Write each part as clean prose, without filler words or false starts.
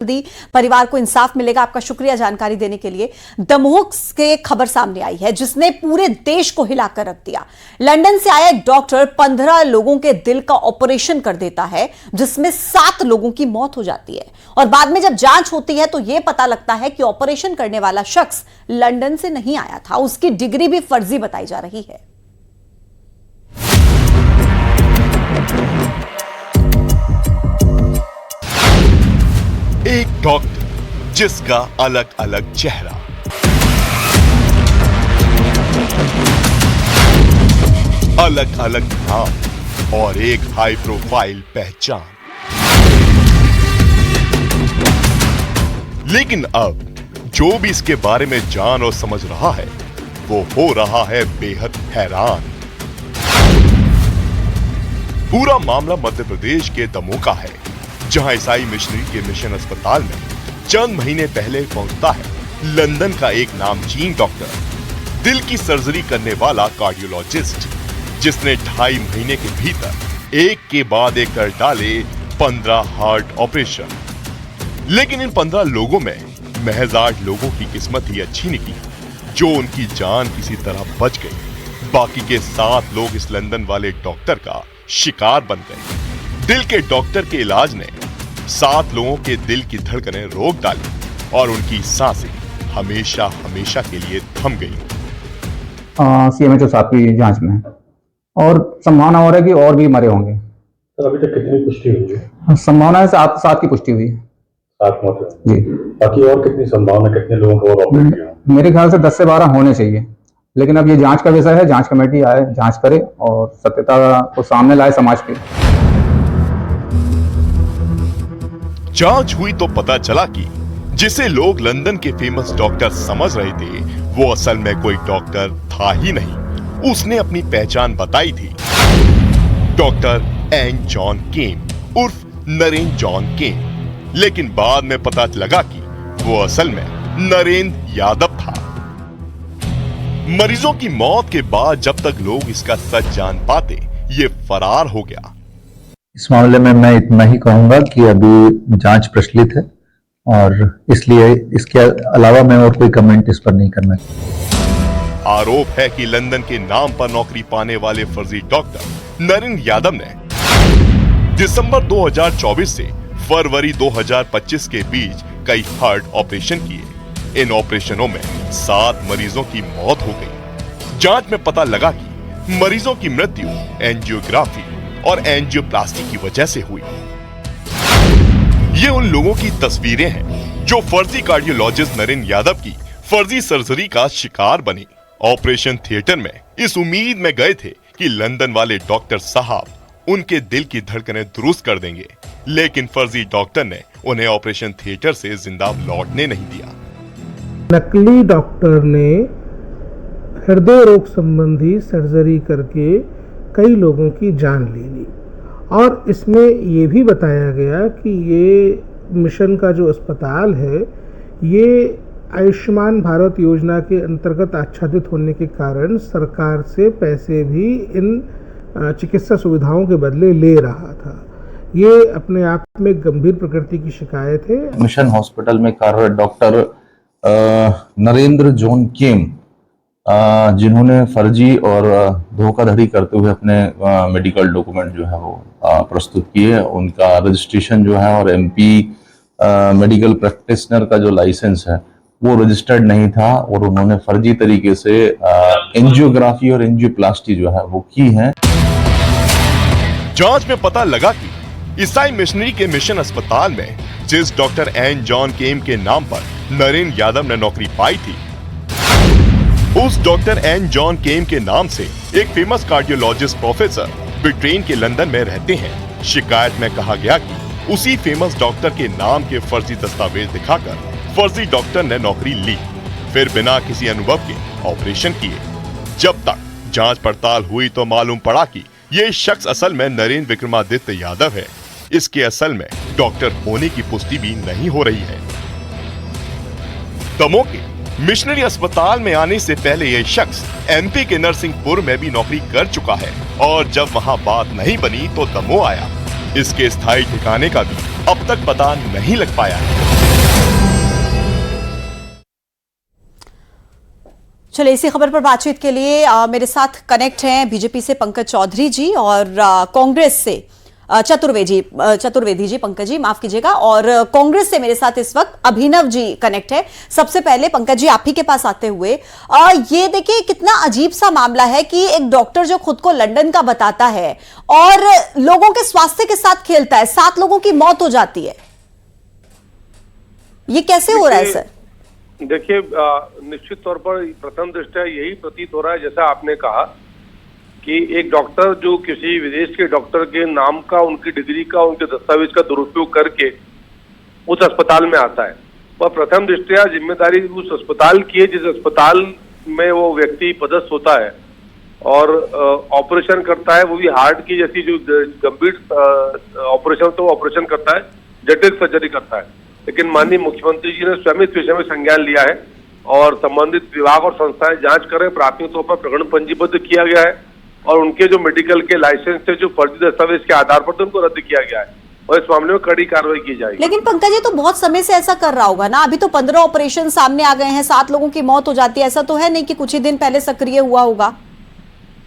जल्दी परिवार को इंसाफ मिलेगा। आपका शुक्रिया जानकारी देने के लिए। दमोह के खबर सामने आई है जिसने पूरे देश को हिलाकर रख दिया। लंदन से आया एक डॉक्टर 15 लोगों के दिल का ऑपरेशन कर देता है जिसमें 7 लोगों की मौत हो जाती है और बाद में जब जांच होती है तो यह पता लगता है कि ऑपरेशन करने वाला शख्स लंदन से नहीं आया था, उसकी डिग्री भी फर्जी बताई जा रही है। एक डॉक्टर जिसका अलग अलग चेहरा, अलग अलग नाम और एक हाई प्रोफाइल पहचान। लेकिन अब जो भी इसके बारे में जान और समझ रहा है वो हो रहा है बेहद हैरान। पूरा मामला मध्य प्रदेश के दमोह का है जहां ईसाई मिशनरी के मिशन अस्पताल में चंद महीने पहले पहुंचता है लंदन का एक नामचीन डॉक्टर, दिल की सर्जरी करने वाला कार्डियोलॉजिस्ट, जिसने 2.5 महीने के भीतर एक के बाद एक कर डाले 15 हार्ट ऑपरेशन। लेकिन इन 15 लोगों में महज 8 लोगों की किस्मत ही अच्छी निकली जो उनकी जान किसी तरह बच गई। बाकी के 7 लोग इस लंदन वाले डॉक्टर का शिकार बन गए। दिल के डॉक्टर के इलाज ने 7 लोगों के दिल की धड़कनें रोक डाली और उनकी सांसें हमेशा हमेशा के लिए थम गई। CMHO साहब की जांच में और संभावना हो रहा है कि और भी मरे होंगे। तो अभी तक कितनी पुष्टि हुई है? संभावना है 7 की पुष्टि हुई है। 7 मौतें जी। बाकी और कितनी संभावना, कितने लोगों को और ऑपरेट किया? मेरे ख्याल से 10 से 12 होने चाहिए, लेकिन अब ये जांच का विषय है। जांच कमेटी आए, जांच करे और सत्यता को सामने लाए समाज के। जांच हुई तो पता चला कि जिसे लोग लंदन के फेमस डॉक्टर समझ रहे थे वो असल में कोई डॉक्टर था ही नहीं। उसने अपनी पहचान बताई थी, डॉक्टर एन जॉन केम उर्फ नरेन जॉन केम। लेकिन बाद में पता लगा कि वो असल में नरेंद्र यादव था। मरीजों की मौत के बाद जब तक लोग इसका सच जान पाते ये फरार हो गया। इस मामले में मैं इतना ही कहूंगा कि अभी जांच प्रचलित है और इसलिए इसके अलावा मैं और कोई कमेंट इस पर नहीं करना चाहता। आरोप है कि लंदन के नाम पर नौकरी पाने वाले फर्जी डॉक्टर नरेंद्र यादव ने दिसंबर 2024 से फरवरी 2025 के बीच कई हार्ट ऑपरेशन किए। इन ऑपरेशनों में 7 मरीजों की मौत हो गई। जांच में पता लगा कि मरीजों की मृत्यु एंजियोग्राफी और एंजियोप्लास्टी की वजह से हुई। ये उन लोगों की तस्वीरें हैं जो फर्जी कार्डियोलॉजिस्ट नरेंद्र यादव की फर्जी सर्जरी का शिकार बने। ऑपरेशन थिएटर में इस उम्मीद में गए थे कि लंदन वाले डॉक्टर साहब उनके दिल की धड़कनें दुरुस्त कर देंगे, लेकिन फर्जी डॉक्टर ने उन्हें ऑपरेशन थिएटर से जिंदा लौटने नहीं दिया। नकली डॉक्टर ने हृदय रोग संबंधी सर्जरी करके कई लोगों की जान ले ली और इसमें ये भी बताया गया कि ये मिशन का जो अस्पताल है ये आयुष्मान भारत योजना के अंतर्गत आच्छादित होने के कारण सरकार से पैसे भी इन चिकित्सा सुविधाओं के बदले ले रहा था। ये अपने आप में गंभीर प्रकृति की शिकायत है। मिशन हॉस्पिटल में कार्यरत डॉक्टर नरेंद्र जॉन केम, जिन्होंने फर्जी और धोखाधड़ी करते हुए अपने मेडिकल डॉक्यूमेंट जो है वो प्रस्तुत किए, उनका रजिस्ट्रेशन जो है और MP मेडिकल प्रैक्टिशनर का जो लाइसेंस है वो रजिस्टर्ड नहीं था और उन्होंने फर्जी तरीके से एंजियोग्राफी और एंजियोप्लास्टी जो है वो की है। जांच में पता लगा कि ईसाई मिशनरी के मिशन अस्पताल में जिस डॉक्टर एन जॉन केम के नाम पर नरेंद्र यादव ने नौकरी पाई थी, उस डॉक्टर एन जॉन केम के नाम से एक फेमस कार्डियोलॉजिस्ट प्रोफेसर ब्रिटेन के लंदन में रहते हैं। शिकायत में कहा गया कि उसी फेमस डॉक्टर के नाम के फर्जी दस्तावेज दिखाकर फर्जी डॉक्टर ने नौकरी ली, फिर बिना किसी अनुभव के ऑपरेशन किए। जब तक जांच पड़ताल हुई तो मालूम पड़ा कि ये शख्स असल में नरेंद्र विक्रमादित्य यादव है। इसके असल में डॉक्टर होने की पुष्टि भी नहीं हो रही है। दमोह के मिशनरी अस्पताल में आने से पहले यह शख्स MP के नरसिंहपुर में भी नौकरी कर चुका है और जब वहां बात नहीं बनी तो दमोह आया। इसके स्थायी ठिकाने का भी अब तक पता नहीं लग पाया है। चलिए, इसी खबर पर बातचीत के लिए मेरे साथ कनेक्ट हैं बीजेपी से पंकज चौधरी जी और कांग्रेस से चतुर्वेदी जी, पंकज जी माफ कीजिएगा, और कांग्रेस से मेरे साथ इस वक्त अभिनव जी कनेक्ट है। सबसे पहले पंकज जी, आप ही के पास आते हुए ये देखिए कितना अजीब सा मामला है कि एक डॉक्टर जो खुद को लंदन का बताता है और लोगों के स्वास्थ्य के साथ खेलता है, 7 लोगों की मौत हो जाती है। ये कैसे हो रहा है सर? देखिए, निश्चित तौर पर प्रथम दृष्टया यही प्रतीत हो रहा है, जैसा आपने कहा कि एक डॉक्टर जो किसी विदेश के डॉक्टर के नाम का, उनकी डिग्री का, उनके दस्तावेज का दुरुपयोग करके उस अस्पताल में आता है, वह प्रथम दृष्टया जिम्मेदारी उस अस्पताल की है जिस अस्पताल में वो व्यक्ति पदस्थ होता है और ऑपरेशन करता है, वो भी हार्ट की जैसी जो गंभीर ऑपरेशन, तो ऑपरेशन करता है, जटिल सर्जरी करता है। लेकिन माननीय मुख्यमंत्री जी ने स्वयं इस विषय में संज्ञान लिया है और संबंधित विभाग और संस्थाएं जांच कर रहे हैं। प्राथमिक तौर पर प्रकरण पंजीबद्ध किया गया है और उनके जो मेडिकल के लाइसेंस थे, जो फर्जी दस्तावेज के आधार पर, तो उनको रद्द किया गया है और इस मामले में कड़ी कार्रवाई की जाएगी। लेकिन पंकज जी तो बहुत समय से ऐसा कर रहा होगा ना, अभी तो 15 ऑपरेशन सामने आ गए हैं, 7 लोगों की मौत हो जाती है, ऐसा तो है नहीं कि कुछ ही दिन पहले सक्रिय हुआ होगा?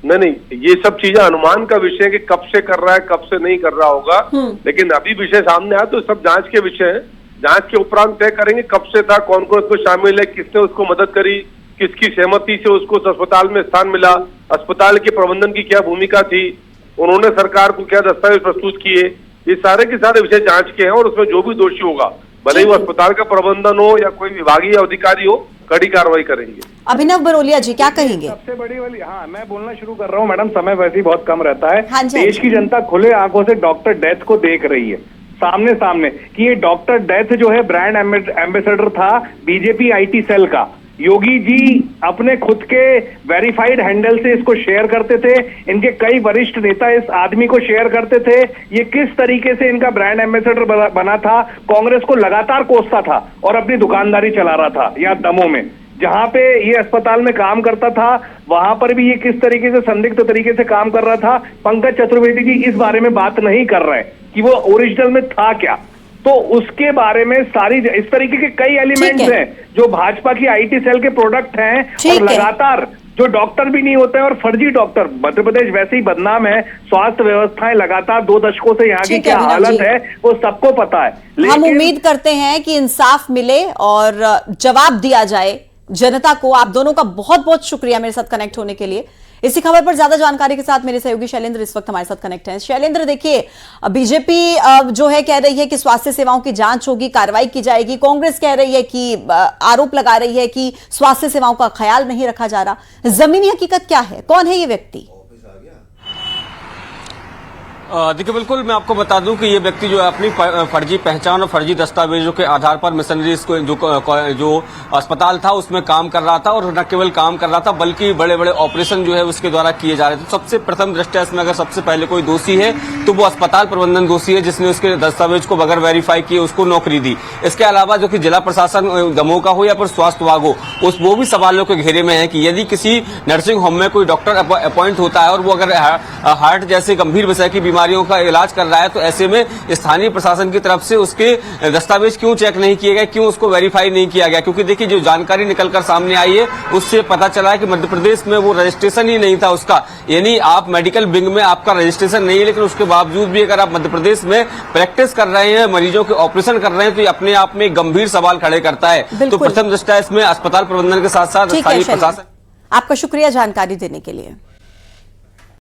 नहीं, ये सब चीजें अनुमान का विषय है कि कब से कर रहा है, कब से नहीं कर रहा होगा। लेकिन अभी विषय सामने आया तो सब जांच के विषय है। जांच के उपरांत तय करेंगे कब से था, कौन कौन उसको शामिल है, किसने उसको मदद करी, किसकी सहमति से उसको उस अस्पताल में स्थान मिला, अस्पताल के प्रबंधन की क्या भूमिका थी, उन्होंने सरकार को क्या दस्तावेज प्रस्तुत किए, ये सारे के सारे विषय जांच के हैं और उसमें जो भी दोषी होगा, भले ही वो अस्पताल का प्रबंधन हो या कोई विभागीय अधिकारी हो, कड़ी कार्रवाई करेंगे। अभिनव बरोलिया जी क्या कहेंगे? सबसे बड़ी वाली, हाँ मैं बोलना शुरू कर रहा हूँ मैडम, समय वैसे ही बहुत कम रहता है। हाँ जी, देश की जनता खुले आंखों से डॉक्टर डेथ को देख रही है सामने सामने कि ये डॉक्टर डेथ जो है ब्रांड एम्बेसडर था बीजेपी आईटी सेल का। योगी जी अपने खुद के वेरीफाइड हैंडल से इसको शेयर करते थे, इनके कई वरिष्ठ नेता इस आदमी को शेयर करते थे। ये किस तरीके से इनका ब्रांड एम्बेसडर बना था, कांग्रेस को लगातार कोसता था और अपनी दुकानदारी चला रहा था। यहाँ दमोह में जहां पे ये अस्पताल में काम करता था, वहां पर भी ये किस तरीके से संदिग्ध तरीके से काम कर रहा था। पंकज चतुर्वेदी जी इस बारे में बात नहीं कर रहे कि वो ओरिजिनल में था क्या, तो उसके बारे में सारी इस तरीके के कई एलिमेंट्स हैं जो भाजपा की आईटी सेल के प्रोडक्ट हैं और लगातार जो डॉक्टर भी नहीं होते हैं और फर्जी डॉक्टर, मध्य प्रदेश वैसे ही बदनाम है, स्वास्थ्य व्यवस्थाएं लगातार 2 दशकों से यहाँ की क्या हालत है वो सबको पता है। हम उम्मीद करते हैं कि इंसाफ मिले और जवाब दिया जाए जनता को। आप दोनों का बहुत बहुत शुक्रिया मेरे साथ कनेक्ट होने के लिए। इसी खबर पर ज्यादा जानकारी के साथ मेरे सहयोगी शैलेंद्र इस वक्त हमारे साथ कनेक्ट हैं। शैलेंद्र, देखिए बीजेपी जो है कह रही है कि स्वास्थ्य सेवाओं की जांच होगी, कार्रवाई की जाएगी। कांग्रेस कह रही है कि आरोप लगा रही है कि स्वास्थ्य सेवाओं का ख्याल नहीं रखा जा रहा। जमीनी हकीकत क्या है, कौन है ये व्यक्ति? देखिए, बिल्कुल मैं आपको बता दूं कि ये व्यक्ति जो है अपनी फर्जी पहचान और फर्जी दस्तावेजों के आधार पर मिशनरीज को जो अस्पताल था उसमें काम कर रहा था और न केवल काम कर रहा था बल्कि बड़े बड़े ऑपरेशन जो है उसके द्वारा किए जा रहे थे। सबसे प्रथम दृष्टया इसमें अगर सबसे पहले कोई दोषी है तो वो अस्पताल प्रबंधन दोषी है जिसने उसके दस्तावेज को बगैर वेरीफाई किए उसको नौकरी दी। इसके अलावा जो कि जिला प्रशासन दमोह का हो या फिर स्वास्थ्य विभाग हो, वो भी सवालों के घेरे में है कि यदि किसी नर्सिंग होम में कोई डॉक्टर अपॉइंट होता है और वो अगर हार्ट जैसे गंभीर विषय की बीमारियों का इलाज कर रहा है तो ऐसे में स्थानीय प्रशासन की तरफ से उसके दस्तावेज क्यों चेक नहीं किए गए, क्यों उसको वेरीफाई नहीं किया गया? क्योंकि देखिए जो जानकारी निकलकर सामने आई है उससे पता चला है कि मध्य प्रदेश में वो रजिस्ट्रेशन ही नहीं था उसका। यानी आप मेडिकल विंग में आपका रजिस्ट्रेशन नहीं है, लेकिन उसके बावजूद भी अगर आप मध्य प्रदेश में प्रैक्टिस कर रहे हैं, मरीजों के ऑपरेशन कर रहे हैं, तो ये अपने आप में गंभीर सवाल खड़े करता है। तो प्रथम दृष्टया इसमें अस्पताल प्रबंधन के साथ साथ स्थानीय प्रशासन। आपका शुक्रिया जानकारी देने के लिए।